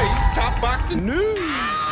Today's top boxing news.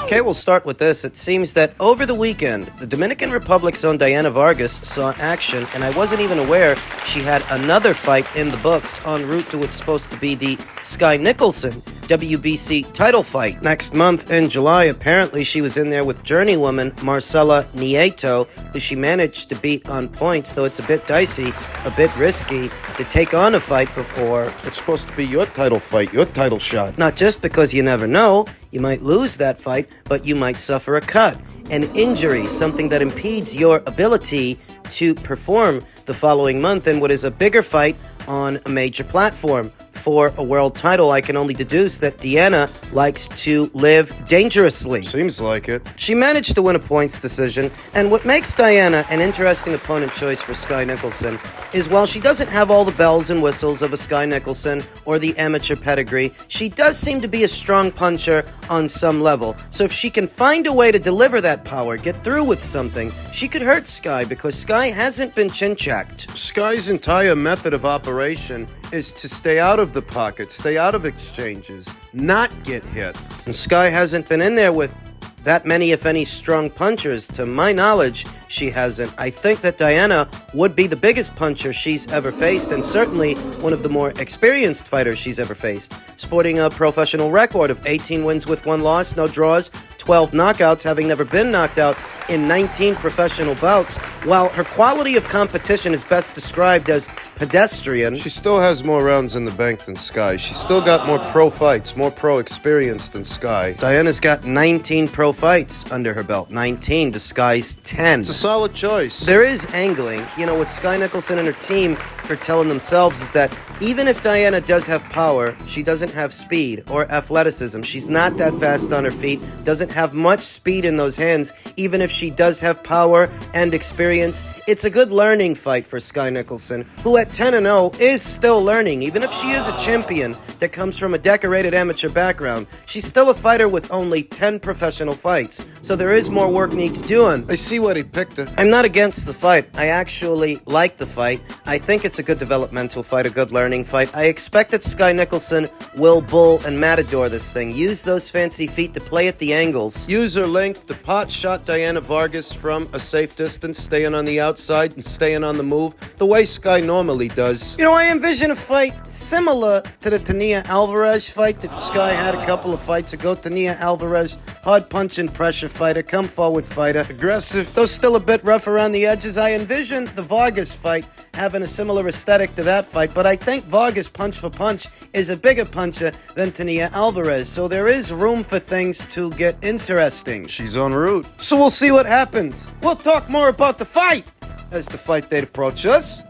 Okay, we'll start with this. It seems that over the weekend, the Dominican Republic's own Diana Vargas saw action, and I wasn't even aware she had another fight in the books en route to what's supposed to be the Skye Nicholson WBC title fight next month in July. Apparently, she was in there with journeywoman Marcela Nieto, who she managed to beat on points, though it's a bit dicey, a bit risky to take on a fight before. It's supposed to be your title fight, your title shot. Not just because you never know, you might lose that fight, but you might suffer a cut, an injury, something that impedes your ability to perform the following month in what is a bigger fight on a major platform. For a world title, I can only deduce that Diana likes to live dangerously. Seems like it. She managed to win a points decision, and what makes Diana an interesting opponent choice for Skye Nicholson is while she doesn't have all the bells and whistles of a Skye Nicholson or the amateur pedigree, she does seem to be a strong puncher on some level. So if she can find a way to deliver that power, get through with something, she could hurt Skye because Skye hasn't been chin-checked. Skye's entire method of operation is to stay out of the pocket, stay out of exchanges, not get hit. And Skye hasn't been in there with that many, if any, strong punchers. To my knowledge, she hasn't. I think that Diana would be the biggest puncher she's ever faced, and certainly one of the more experienced fighters she's ever faced. Sporting a professional record of 18 wins with 1 loss, no draws, 12 knockouts, having never been knocked out in 19 professional bouts. While her quality of competition is best described as pedestrian, She still has more rounds in the bank than Skye. She's still got more pro fights, more pro experience than Skye. Diana's got 19 pro fights under her belt. 19 to Skye's 10. It's a solid choice. There is angling. You know, what Skye Nicholson and her team are telling themselves is that even if Diana does have power, she doesn't have speed or athleticism. She's not that fast on her feet, doesn't have much speed in those hands. Even if she does have power and experience, it's a good learning fight for Skye Nicholson, who at 10-0 is still learning. Even if she is a champion that comes from a decorated amateur background, she's still a fighter with only 10 professional fights. So there is more work needs doing. I see why they picked her. I'm not against the fight. I actually like the fight. I think it's a good developmental fight, a good learning fight. I expect that Skye Nicholson will bull and matador this thing. Use those fancy feet to play at the angles. Use her length to pot shot Diana Vargas from a safe distance, staying on the outside and staying on the move, the way Skye normally does. You know, I envision a fight similar to the Tania Alvarez fight that Skye had a couple of fights ago. Tania Alvarez, hard punching pressure fighter, come forward fighter. Aggressive. Though still a bit rough around the edges, I envision the Vargas fight having a similar aesthetic to that fight, but I think Vargas punch for punch is a bigger puncher than Tania Alvarez, so there is room for things to get interesting. She's en route. So we'll see what happens. We'll talk more about the fight as the fight date approaches.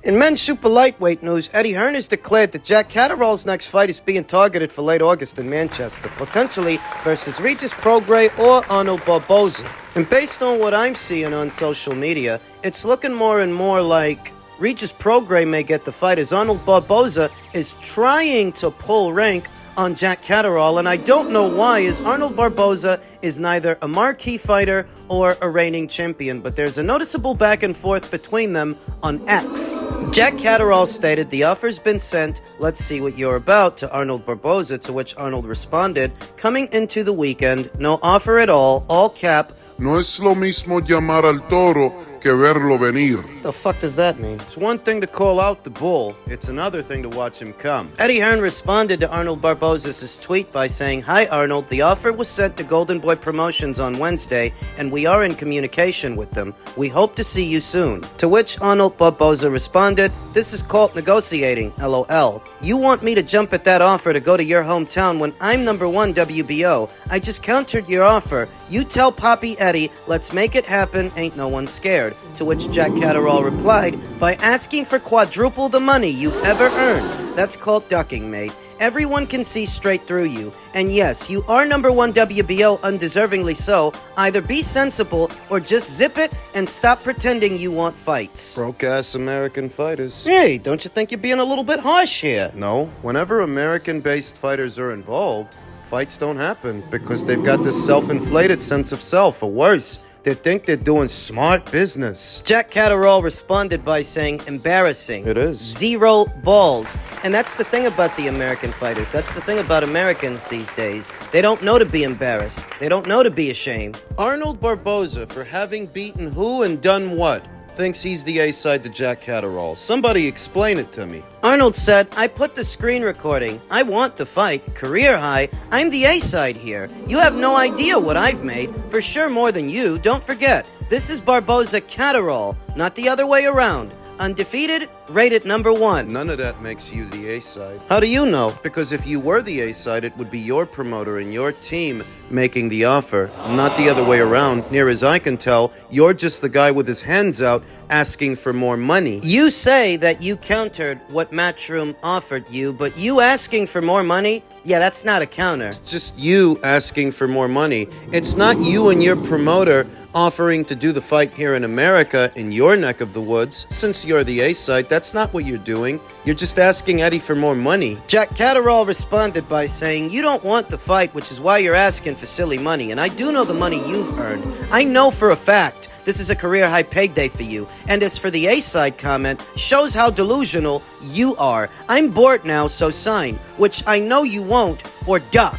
In men's super lightweight news, Eddie Hearn has declared that Jack Catterall's next fight is being targeted for late August in Manchester, potentially versus Regis Prograis or Arnold Barboza. And based on what I'm seeing on social media, it's looking more and more like Regis Prograis may get the fight as Arnold Barboza is trying to pull rank on Jack Catterall, and I don't know why, as Arnold Barboza is neither a marquee fighter or a reigning champion, but there's a noticeable back and forth between them on X. Jack Catterall stated, "The offer's been sent, let's see what you're about," to Arnold Barboza, to which Arnold responded, "Coming into the weekend, no offer at all cap." No es lo mismo llamar al toro que verlo venir. The fuck does that mean? It's one thing to call out the bull, it's another thing to watch him come. Eddie Hearn responded to Arnold Barboza's tweet by saying, "Hi Arnold, the offer was sent to Golden Boy Promotions on Wednesday, and we are in communication with them. We hope to see you soon." To which Arnold Barboza responded, "This is called negotiating, LOL. You want me to jump at that offer to go to your hometown when I'm number 1 WBO. I just countered your offer. You tell Poppy Eddie, let's make it happen, ain't no one scared." To which Jack Catterall replied by asking for quadruple the money you've ever earned. That's called ducking, mate. Everyone can see straight through you. And yes, you are number 1 WBO, undeservingly so. Either be sensible or just zip it and stop pretending you want fights. Broke-ass American fighters. Hey, don't you think you're being a little bit harsh here? No, whenever American-based fighters are involved, fights don't happen because they've got this self-inflated sense of self, or worse, They think they're doing smart business. Jack Catterall responded by saying, embarrassing. It is. 0 balls. And that's the thing about the American fighters. That's the thing about Americans these days. They don't know to be embarrassed. They don't know to be ashamed. Arnold Barboza, for having beaten who and done what, thinks he's the A-side to Jack Catterall. Somebody explain it to me. Arnold said, I put the screen recording. I want the fight. Career high. I'm the A-side here. You have no idea what I've made. For sure more than you. Don't forget. This is Barboza Catterall, not the other way around. Undefeated, rated number 1. None of that makes you the A-side. How do you know? Because if you were the A-side, it would be your promoter and your team making the offer, not the other way around. Near as I can tell, you're just the guy with his hands out asking for more money. You say that you countered what Matchroom offered you, but you asking for more money? Yeah, that's not a counter. It's just you asking for more money. It's not you and your promoter offering to do the fight here in America, in your neck of the woods. Since you're the A-side, that's not what you're doing. You're just asking Eddie for more money. Jack Catterall responded by saying, you don't want the fight, which is why you're asking for silly money, and I do know the money you've earned. I know for a fact this is a career-high payday for you. And as for the A-side comment, shows how delusional you are. I'm bored now, so sign, which I know you won't, or duck.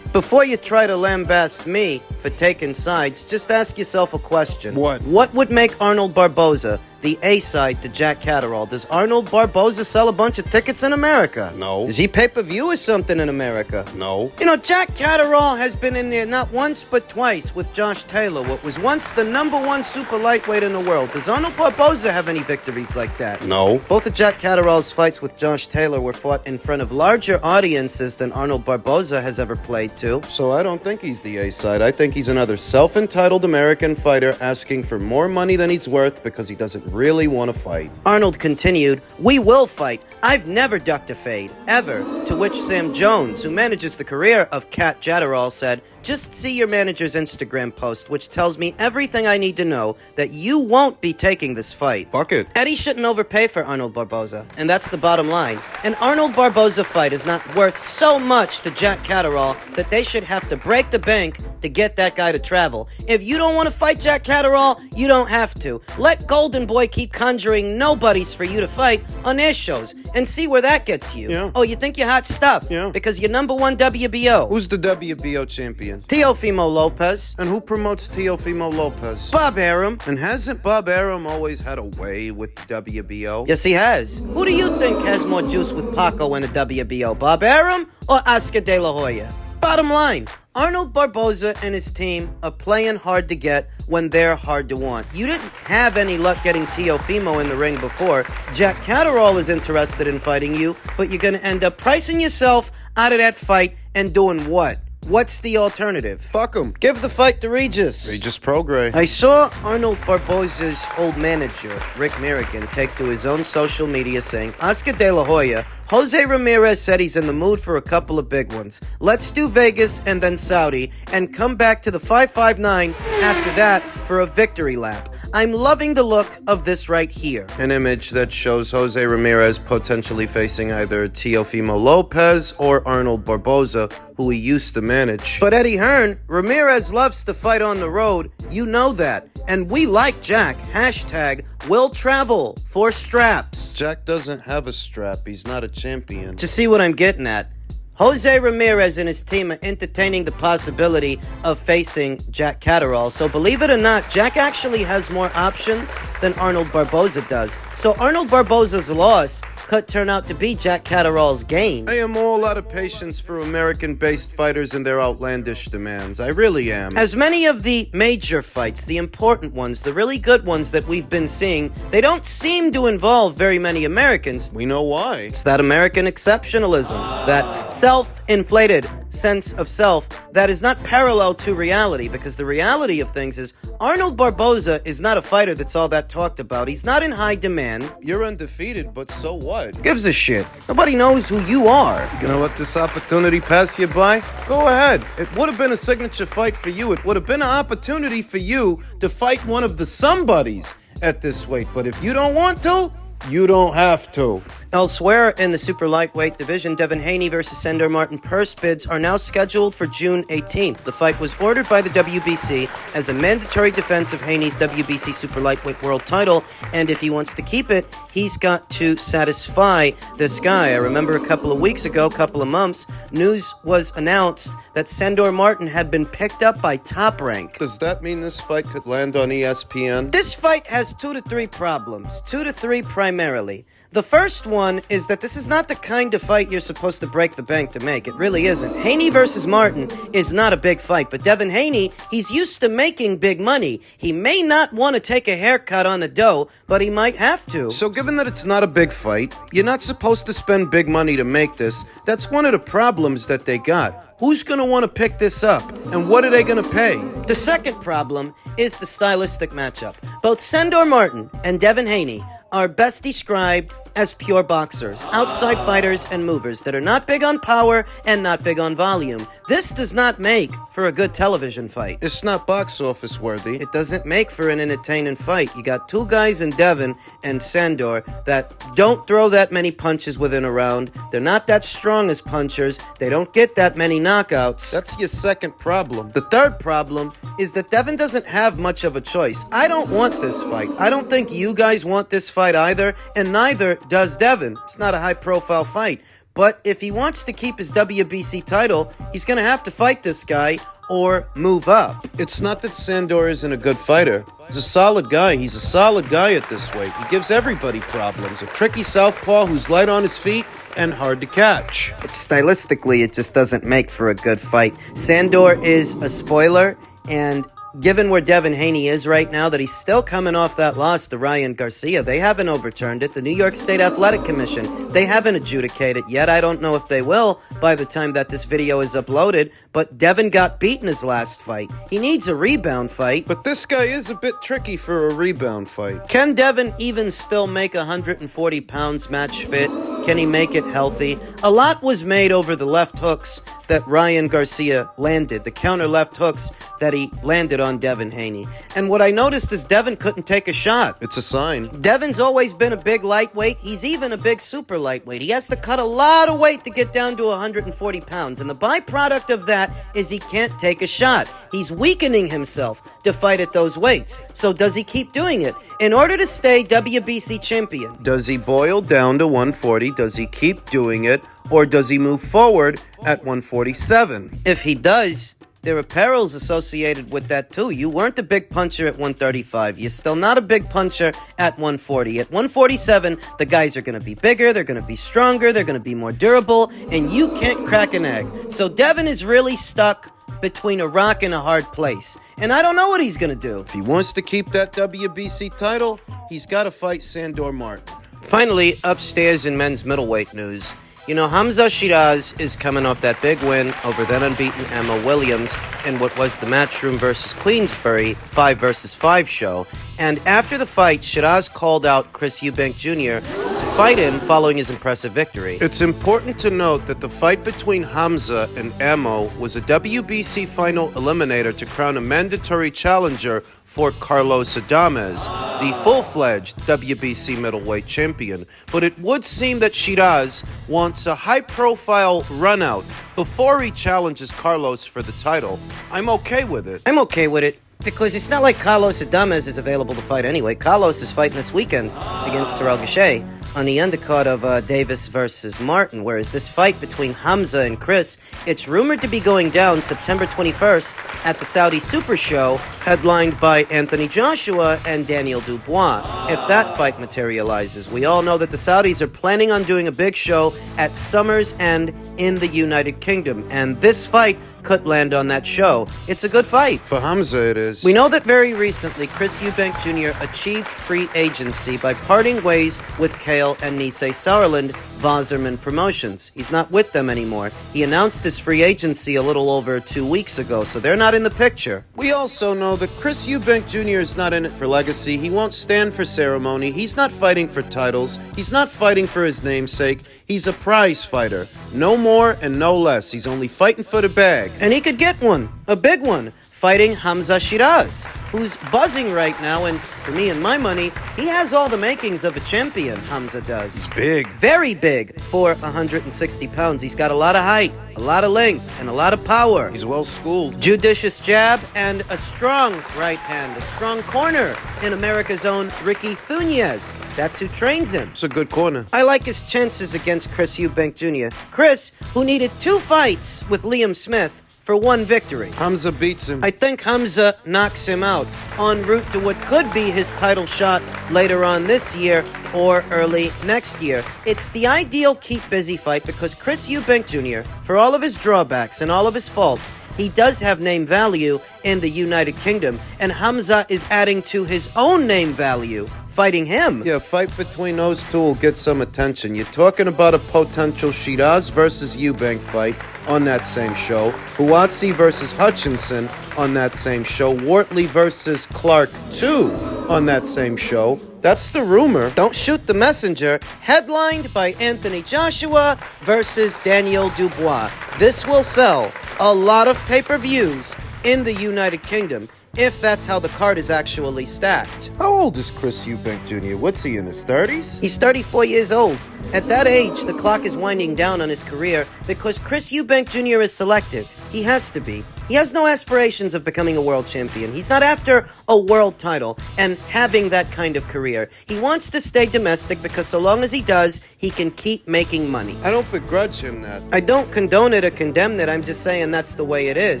Before you try to lambaste me for taking sides, just ask yourself a question. What? What would make Arnold Barboza the A-side to Jack Catterall? Does Arnold Barboza sell a bunch of tickets in America? No. Is he pay-per-view or something in America? No. You know, Jack Catterall has been in there not once but twice with Josh Taylor, what was once the number 1 super lightweight in the world. Does Arnold Barboza have any victories like that? No. Both of Jack Catterall's fights with Josh Taylor were fought in front of larger audiences than Arnold Barboza has ever played to. So I don't think he's the A-side. I think he's another self-entitled American fighter asking for more money than he's worth because he doesn't really want to fight. Arnold continued, we will fight. I've never ducked a fade, ever. To which Sam Jones, who manages the career of Cat Catterall, said, just see your manager's Instagram post, which tells me everything I need to know that you won't be taking this fight. Fuck it. Eddie shouldn't overpay for Arnold Barboza, and that's the bottom line. An Arnold Barboza fight is not worth so much to Jack Catterall that they should have to break the bank to get that guy to travel. If you don't want to fight Jack Catterall, you don't have to. Let Golden Boy keep conjuring nobodies for you to fight on their shows and see where that gets you. Yeah. Oh, you think you're hot stuff? Yeah. Because you're number 1 WBO. Who's the WBO champion? Teofimo Lopez. And who promotes Teofimo Lopez? Bob Arum. And hasn't Bob Arum always had a way with WBO? Yes, he has. Who do you think has more juice with Paco in a WBO? Bob Arum or Oscar De La Hoya? Bottom line, Arnold Barboza and his team are playing hard to get when they're hard to want. You didn't have any luck getting Teofimo in the ring before. Jack Catterall is interested in fighting you, but you're going to end up pricing yourself out of that fight and doing what? What's the alternative? Fuck him. Give the fight to Regis. Regis Prograis. I saw Arnold Barboza's old manager, Rick Merrigan, take to his own social media saying, Oscar De La Hoya, Jose Ramirez said he's in the mood for a couple of big ones. Let's do Vegas and then Saudi and come back to the 559 after that for a victory lap. I'm loving the look of this right here. An image that shows Jose Ramirez potentially facing either Teofimo Lopez or Arnold Barboza, who he used to manage. But Eddie Hearn, Ramirez loves to fight on the road. You know that. And we like Jack. Hashtag will travel for straps. Jack doesn't have a strap. He's not a champion. To see what I'm getting at, Jose Ramirez and his team are entertaining the possibility of facing Jack Catterall. So believe it or not, Jack actually has more options than Arnold Barboza does. So Arnold Barboza's loss could turn out to be Jack Catterall's gain. I am all out of patience for American-based fighters and their outlandish demands. I really am. As many of the major fights, the important ones, the really good ones that we've been seeing, they don't seem to involve very many Americans. We know why. It's that American exceptionalism, that self-inflated sense of self that is not parallel to reality, because the reality of things is Arnold Barboza is not a fighter that's all that talked about. He's not in high demand. You're undefeated, but so what? Gives a shit. Nobody knows who you are. You gonna let this opportunity pass you by? Go ahead. It would have been a signature fight for you. It would have been an opportunity for you to fight one of the somebodies at this weight. But if you don't want to, you don't have to. Elsewhere in the super lightweight division, Devin Haney versus Sandor Martin purse bids are now scheduled for June 18th. The fight was ordered by the WBC as a mandatory defense of Haney's WBC super lightweight world title, and if he wants to keep it, he's got to satisfy this guy. I remember a couple of weeks ago, couple of months, news was announced that Sandor Martin had been picked up by Top Rank. Does that mean this fight could land on ESPN? This fight has 2 to 3 problems, 2 to 3 primarily. The first one is that this is not the kind of fight you're supposed to break the bank to make. It really isn't. Haney versus Martin is not a big fight, but Devin Haney, he's used to making big money. He may not want to take a haircut on the dough, but he might have to. So given that it's not a big fight, you're not supposed to spend big money to make this. That's one of the problems that they got. Who's going to want to pick this up? And what are they going to pay? The second problem is the stylistic matchup. Both Sandor Martin and Devin Haney are best described as pure boxers, outside fighters and movers that are not big on power and not big on volume. This does not make for a good television fight. It's not box office worthy. It doesn't make for an entertaining fight. You got 2 guys in Devin and Sandor that don't throw that many punches within a round. They're not that strong as punchers. They don't get that many knockouts. That's your second problem. The third problem is that Devin doesn't have much of a choice. I don't want this fight. I don't think you guys want this fight either, and neither does Devin. It's not a high-profile fight. But if he wants to keep his WBC title, he's going to have to fight this guy or move up. It's not that Sandor isn't a good fighter. He's a solid guy. He's a solid guy at this weight. He gives everybody problems. A tricky southpaw who's light on his feet and hard to catch. But stylistically, it just doesn't make for a good fight. Sandor is a spoiler, and given where Devin Haney is right now, that he's still coming off that loss to Ryan Garcia. They haven't overturned it. The New York State Athletic Commission, they haven't adjudicated yet. I don't know if they will by the time that this video is uploaded, but Devin got beaten his last fight. He needs a rebound fight. But this guy is a bit tricky for a rebound fight. Can Devin even still make 140 pounds match fit? Can he make it healthy? A lot was made over the left hooks that Ryan Garcia landed, the counter left hooks that he landed on Devin Haney. And what I noticed is Devin couldn't take a shot. It's a sign. Devin's always been a big lightweight. He's even a big super lightweight. He has to cut a lot of weight to get down to 140 pounds. And the byproduct of that is he can't take a shot. He's weakening himself to fight at those weights. So does he keep doing it? In order to stay WBC champion, does he boil down to 140? Does he keep doing it? Or does he move forward at 147? If he does, there are perils associated with that too. You weren't a big puncher at 135. You're still not a big puncher at 140. At 147, the guys are going to be bigger, they're going to be stronger, they're going to be more durable, and you can't crack an egg. So Devin is really stuck between a rock and a hard place. And I don't know what he's going to do. If he wants to keep that WBC title, he's got to fight Sandor Martin. Finally, upstairs in men's middleweight news, you know, Hamza Sheeraz is coming off that big win over then unbeaten Emma Williams in what was the Matchroom versus Queensbury 5 versus 5 show. And after the fight, Sheeraz called out Chris Eubank Jr. to fight him following his impressive victory. It's important to note that the fight between Hamza and Emo was a WBC final eliminator to crown a mandatory challenger for Carlos Adames, the full-fledged WBC middleweight champion. But it would seem that Sheeraz wants a high-profile run-out before he challenges Carlos for the title. I'm okay with it. I'm okay with it because it's not like Carlos Adames is available to fight anyway. Carlos is fighting this weekend against Terrell Gausha on the undercard of Davis versus Martin, whereas this fight between Hamza and Chris, it's rumored to be going down September 21st at the Saudi Super Show, headlined by Anthony Joshua and Daniel Dubois. If that fight materializes, we all know that the Saudis are planning on doing a big show at Summer's End in the United Kingdom, and this fight could land on that show. It's a good fight. For Hamza, it is. We know that very recently, Chris Eubank Jr. achieved free agency by parting ways with Kale and Nisei Sauerland, Wasserman Promotions. He's not with them anymore. He announced his free agency a little over 2 weeks ago, so they're not in the picture. We also know that Chris Eubank Jr. is not in it for legacy. He won't stand for ceremony. He's not fighting for titles. He's not fighting for his namesake. He's a prize fighter. No more and no less. He's only fighting for the bag. And he could get one. A big one. fighting Hamza Sheeraz, who's buzzing right now, and for me and my money, he has all the makings of a champion, Hamza does. Big. Very big for 160 pounds. He's got a lot of height, a lot of length, and a lot of power. He's well schooled. Judicious jab and a strong right hand, a strong corner in America's own Ricky Funes. That's who trains him. It's a good corner. I like his chances against Chris Eubank Jr. Chris, who needed 2 fights with Liam Smith for 1 victory. Hamza beats him. I think Hamza knocks him out en route to what could be his title shot later on this year or early next year. It's the ideal keep busy fight because Chris Eubank Jr., for all of his drawbacks and all of his faults, he does have name value in the United Kingdom, and Hamza is adding to his own name value fighting him. Yeah, a fight between those two will get some attention. You're talking about a potential Sheeraz versus Eubank fight on that same show, Huatsi versus Hutchinson on that same show, Wortley versus Clark 2 on that same show. That's the rumor. Don't Shoot the Messenger, headlined by Anthony Joshua versus Daniel Dubois. This will sell a lot of pay-per-views in the United Kingdom, if that's how the card is actually stacked. How old is Chris Eubank Jr.? What's he, in his 30s? He's 34 years old. At that age, the clock is winding down on his career because Chris Eubank Jr. is selective. He has to be. He has no aspirations of becoming a world champion. He's not after a world title and having that kind of career. He wants to stay domestic because so long as he does, he can keep making money. I don't begrudge him that. I don't condone it or condemn it. I'm just saying that's the way it is.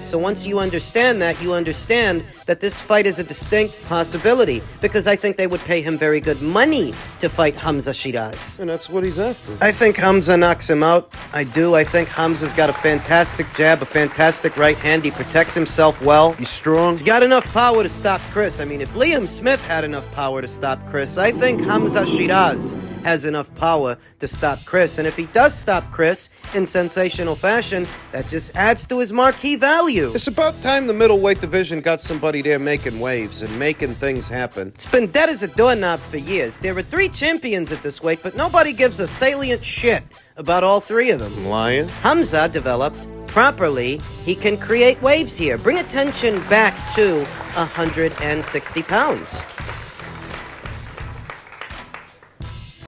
So once you understand that, you understand that this fight is a distinct possibility because I think they would pay him very good money to fight Hamza Sheeraz. And that's what he's after. I think Hamza knocks him out. I do. I think Hamza's got a fantastic jab, a fantastic right hand. He protects himself well. He's strong. He's got enough power to stop Chris. I mean, if Liam Smith had enough power to stop Chris, I think Hamza Sheeraz has enough power to stop Chris. And if he does stop Chris in sensational fashion, that just adds to his marquee value. It's about time the middleweight division got somebody there making waves and making things happen. It's been dead as a doorknob for years. There are 3 champions at this weight, but nobody gives a salient shit about all 3 of them. I'm lying. Hamza developed properly. He can create waves here. Bring attention back to 160 pounds.